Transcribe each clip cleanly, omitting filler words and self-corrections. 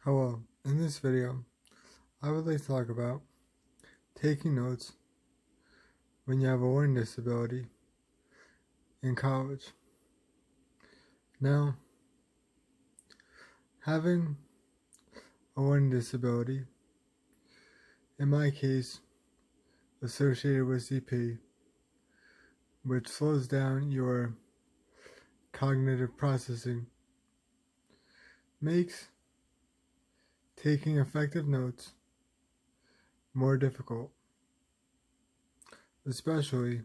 Hello, in this video, I would like to talk about taking notes when you have a learning disability in college. Now, having a learning disability, in my case, associated with CP, which slows down your cognitive processing, makes taking effective notes more difficult, especially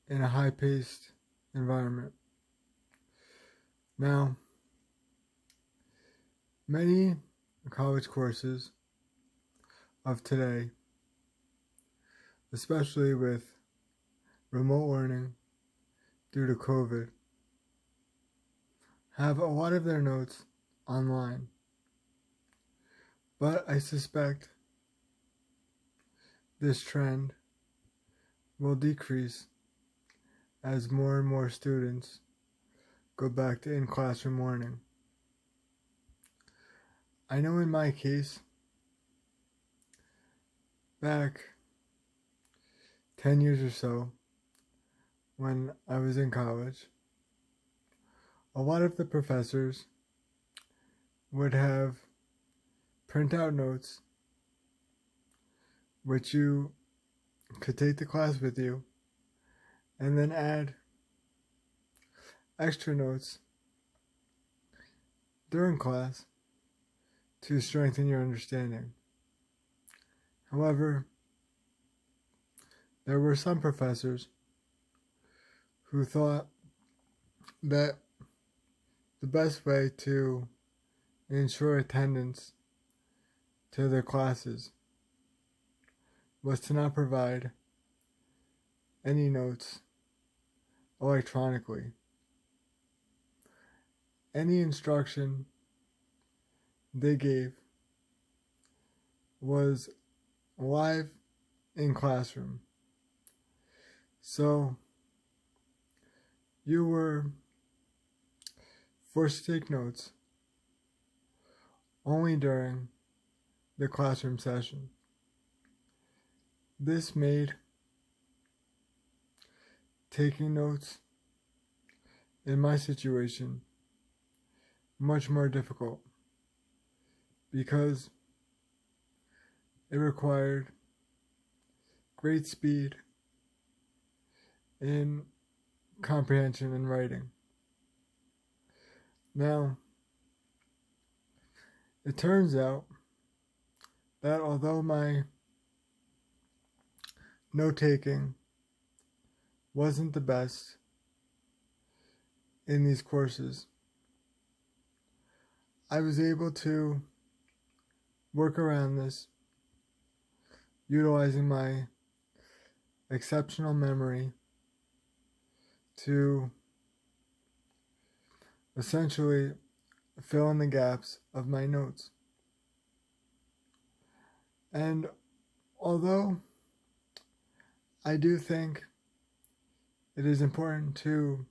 in a high-paced environment. Now, many college courses of today, especially with remote learning due to COVID, have a lot of their notes online. But I suspect this trend will decrease as more and more students go back to in-classroom learning. I know in my case, back 10 years or so, when I was in college, a lot of the professors would have printout notes which you could take to class with you and then add extra notes during class to strengthen your understanding. However, there were some professors who thought that the best way to ensure attendance to their classes was to not provide any notes electronically. Any instruction they gave was live in classroom. So you were forced to take notes only during the classroom session. This made taking notes in my situation much more difficult because it required great speed in comprehension and writing. Now, it turns out that although my note-taking wasn't the best in these courses, I was able to work around this utilizing my exceptional memory to essentially fill in the gaps of my notes. And although I do think it is important to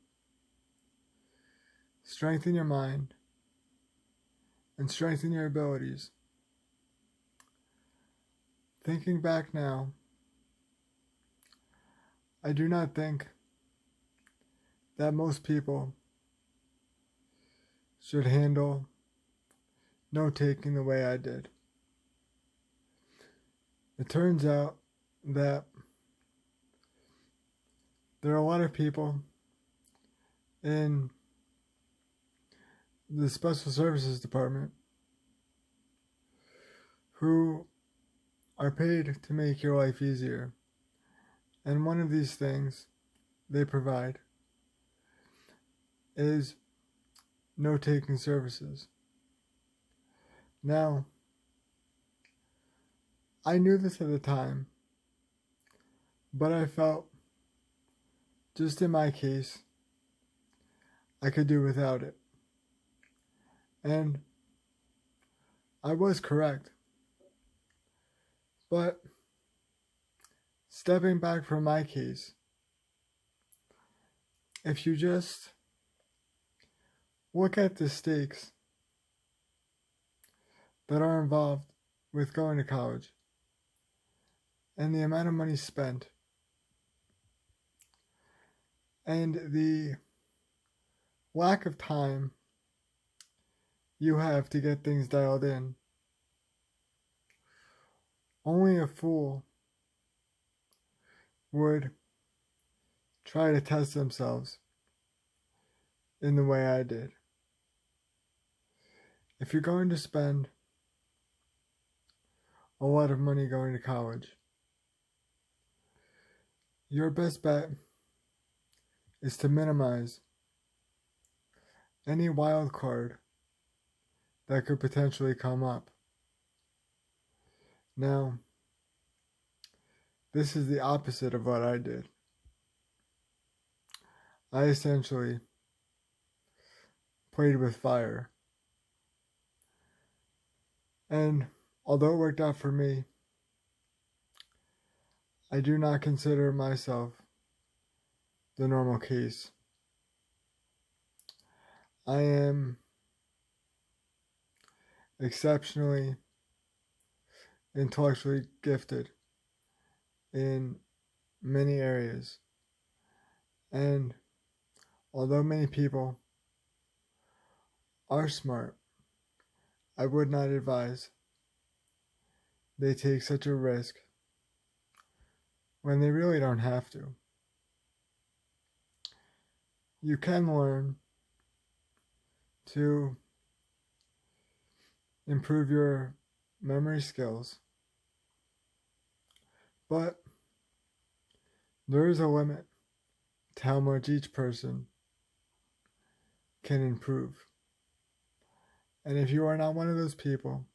strengthen your mind and strengthen your abilities, thinking back now, I do not think that most people should handle note-taking the way I did. It turns out that there are a lot of people in the Special Services Department who are paid to make your life easier. And one of these things they provide is note-taking services. Now, I knew this at the time, but I felt, just in my case, I could do without it. And I was correct. But stepping back from my case, if you just look at the stakes that are involved with going to college and the amount of money spent and the lack of time you have to get things dialed in. Only a fool would try to test themselves in the way I did. If you're going to spend a lot of money going to college, your best bet is to minimize any wild card that could potentially come up. Now, this is the opposite of what I did. I essentially played with fire. And although it worked out for me, I do not consider myself the normal case. I am exceptionally intellectually gifted in many areas. And although many people are smart, I would not advise they take such a risk when they really don't have to. You can learn to improve your memory skills, but there is a limit to how much each person can improve. And if you are not one of those people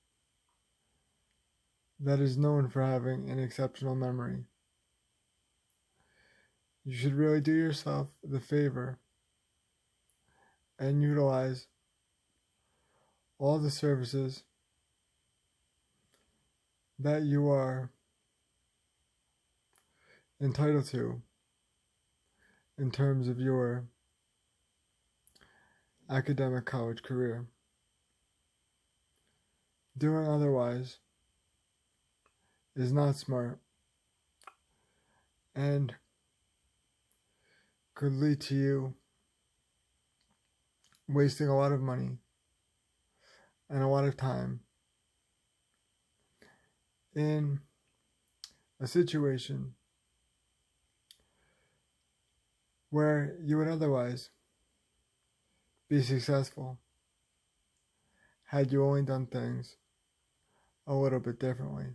that is known for having an exceptional memory, you should really do yourself the favor and utilize all the services that you are entitled to in terms of your academic college career. Doing otherwise is not smart and could lead to you wasting a lot of money and a lot of time in a situation where you would otherwise be successful had you only done things a little bit differently.